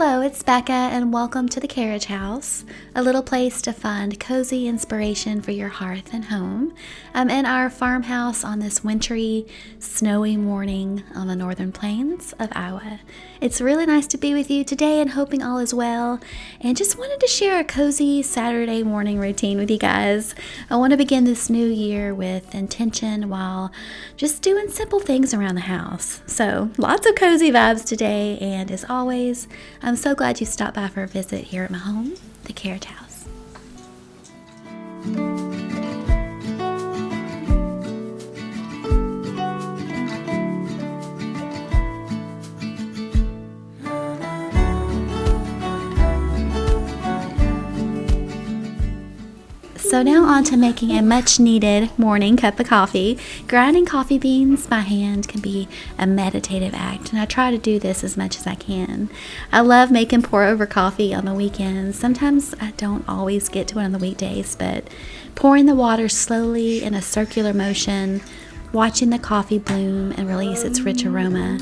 Hello, it's Bekah, and welcome to the Carriage House, a little place to find cozy inspiration for your hearth and home. I'm in our farmhouse on this wintry, snowy morning on the northern plains of Iowa. It's really nice to be with you today and hoping all is well, and just wanted to share a cozy Saturday morning routine with you guys. I want to begin this new year with intention while just doing simple things around the house. So lots of cozy vibes today, and as always, I'm so glad you stopped by for a visit here at my home, the Carriage House. So now on to making a much needed morning cup of coffee. Grinding coffee beans by hand can be a meditative act, and I try to do this as much as I can. I love making pour over coffee on the weekends. Sometimes I don't always get to it on the weekdays, but pouring the water slowly in a circular motion, watching the coffee bloom and release its rich aroma,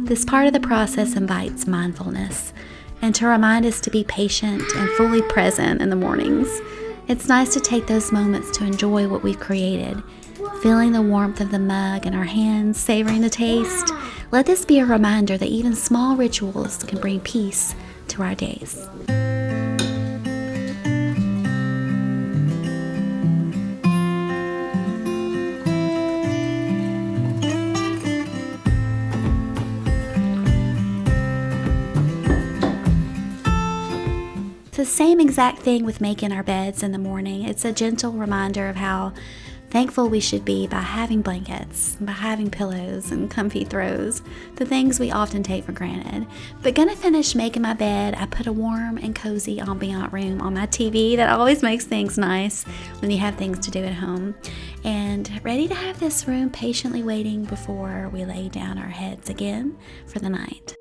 this part of the process invites mindfulness and to remind us to be patient and fully present in the mornings. It's nice to take those moments to enjoy what we've created, feeling the warmth of the mug in our hands, savoring the taste. Let this be a reminder that even small rituals can bring peace to our days. The same exact thing with making our beds in the morning. It's a gentle reminder of how thankful we should be by having blankets, by having pillows and comfy throws, the things we often take for granted. But gonna finish making my bed, I put a warm and cozy ambient room on my TV. That always makes things nice when you have things to do at home. And ready to have this room patiently waiting before we lay down our heads again for the night.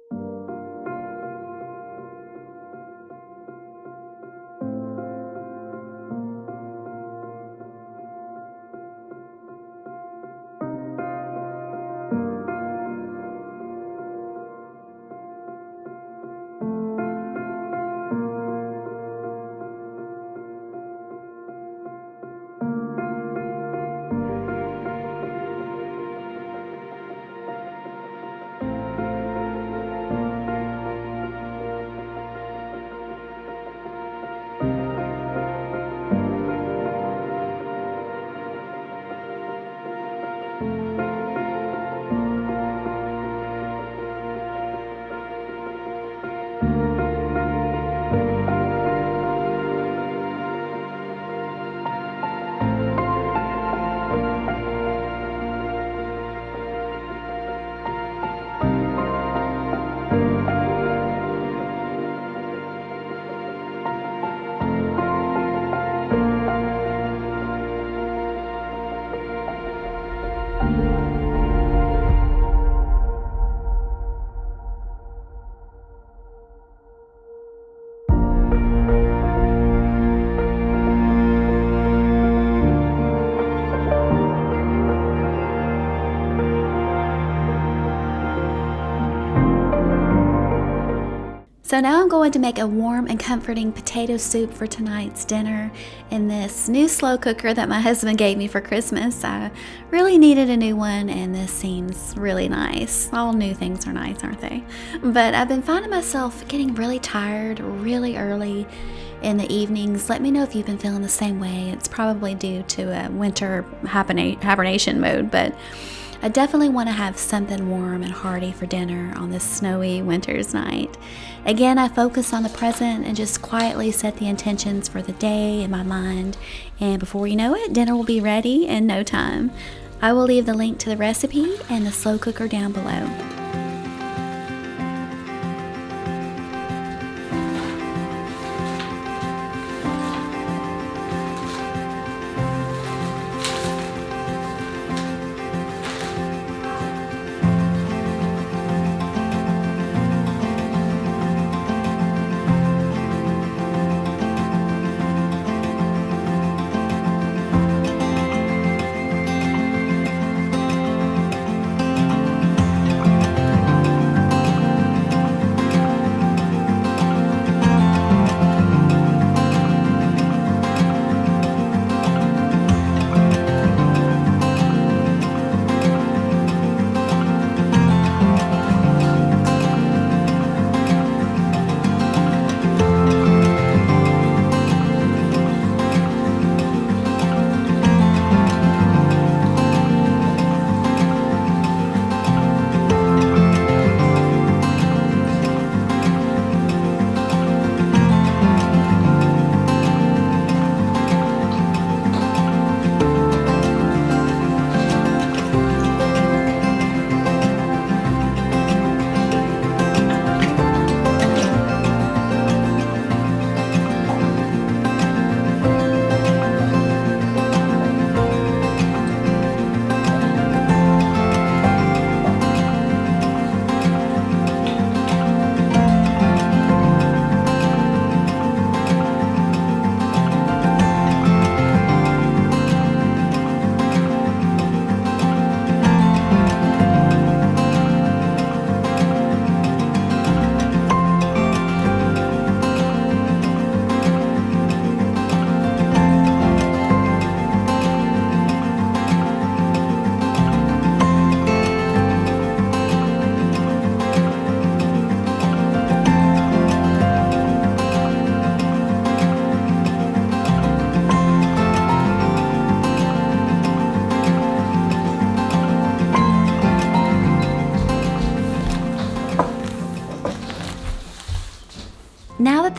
So now I'm going to make a warm and comforting potato soup for tonight's dinner in this new slow cooker that my husband gave me for Christmas. I really needed a new one, and this seems really nice. All new things are nice, aren't they? But I've been finding myself getting really tired really early in the evenings. Let me know if you've been feeling the same way. It's probably due to a winter hibernation mode, but I definitely want to have something warm and hearty for dinner on this snowy winter's night. Again, I focus on the present and just quietly set the intentions for the day in my mind. And before you know it, dinner will be ready in no time. I will leave the link to the recipe and the slow cooker down below.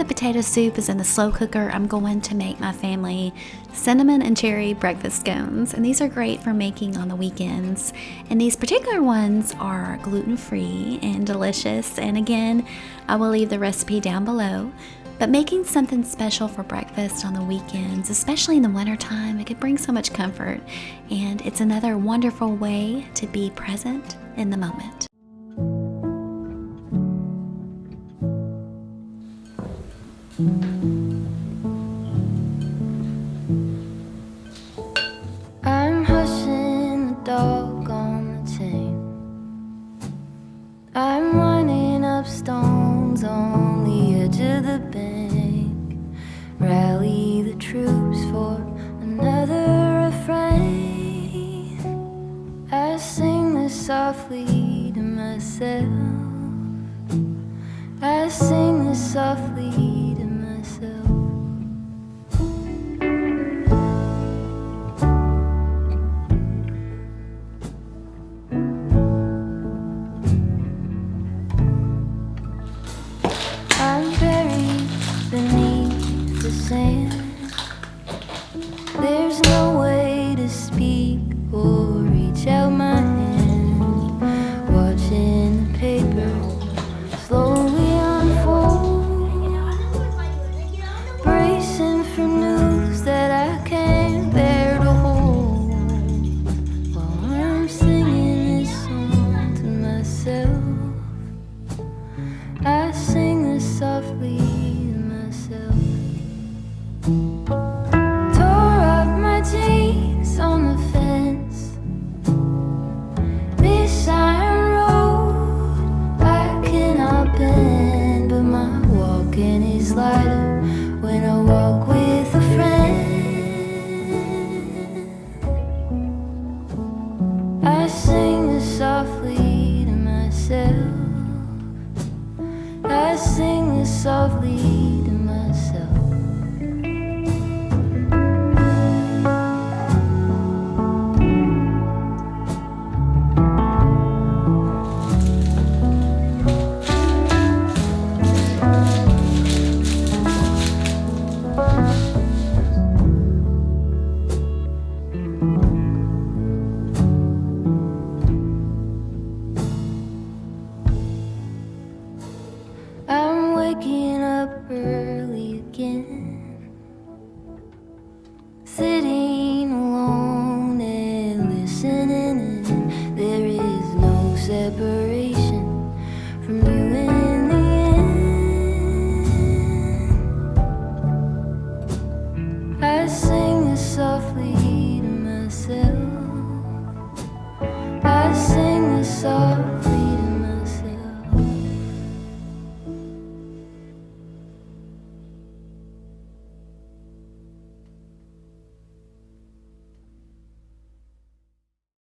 potato soup is in the slow cooker, I'm going to make my family cinnamon and cherry breakfast scones. And these are great for making on the weekends. And these particular ones are gluten-free and delicious. And again, I will leave the recipe down below. But making something special for breakfast on the weekends, especially in the wintertime, it could bring so much comfort. And it's another wonderful way to be present in the moment. I'm hushing the dog on the chain. I'm running up stones on the edge of the bank. Rally the troops for another refrain. I sing this softly to myself. I sing this softly to myself. I'm buried beneath the sand. There's no way to speak or reach out my hand. Watching the paper slowly unfold, bracing for news that I can't bear to hold. While I'm singing this song to myself, I sing this softly to myself. Tore up my jeans on the fence. This iron road I cannot bend, but my walking is lighter when I walk with a friend. I sing this softly to myself. I sing this softly to myself. I'm waking up early again, sitting alone and listening in. There is no separation from you in the end. I sing this softly to myself. I sing this softly.